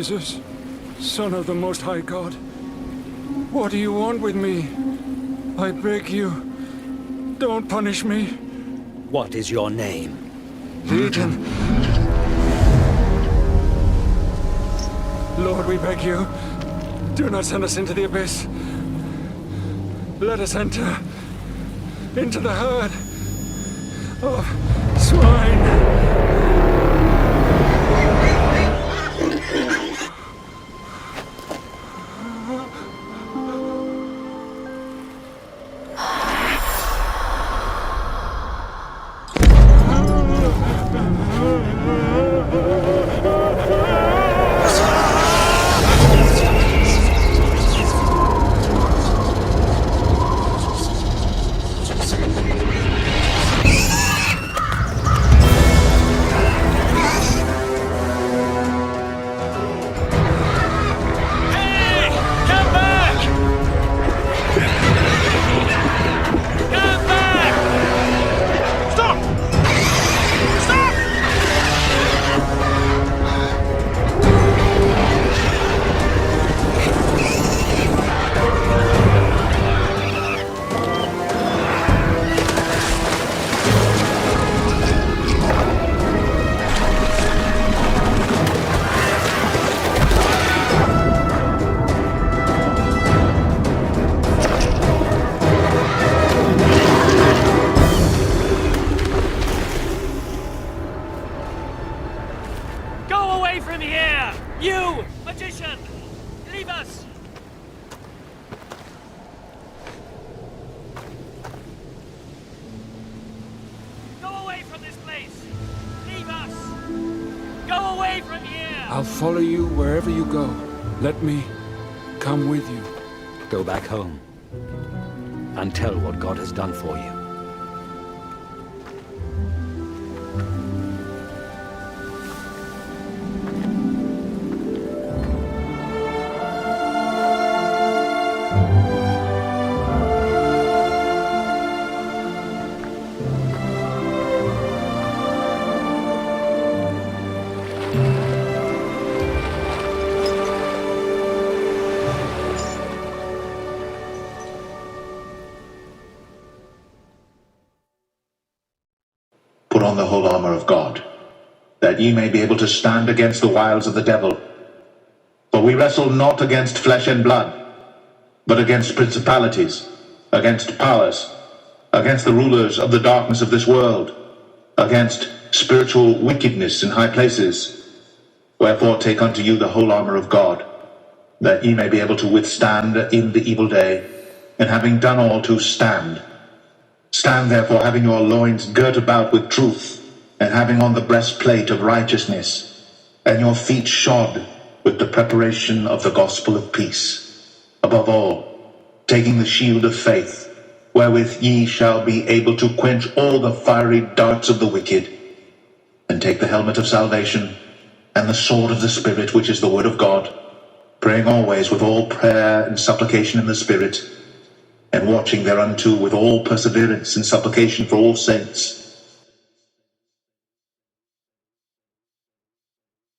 Jesus, Son of the Most High God, what do you want with me? I beg you, don't punish me. What is your name? Legion. Lord, we beg you, do not send us into the abyss. Let us enter into the herd of swine. I'll follow you wherever you go. Let me come with you. Go back home and tell what God has done for you. Put on the whole armor of God, that ye may be able to stand against the wiles of the devil. For we wrestle not against flesh and blood, but against principalities, against powers, against the rulers of the darkness of this world, against spiritual wickedness in high places. Wherefore take unto you the whole armor of God, that ye may be able to withstand in the evil day, and having done all to stand. Stand therefore, having your loins girt about with truth, and having on the breastplate of righteousness, and your feet shod with the preparation of the gospel of peace. Above all, taking the shield of faith, wherewith ye shall be able to quench all the fiery darts of the wicked, and take the helmet of salvation, and the sword of the Spirit, which is the word of God, praying always with all prayer and supplication in the Spirit, and watching thereunto with all perseverance and supplication for all saints,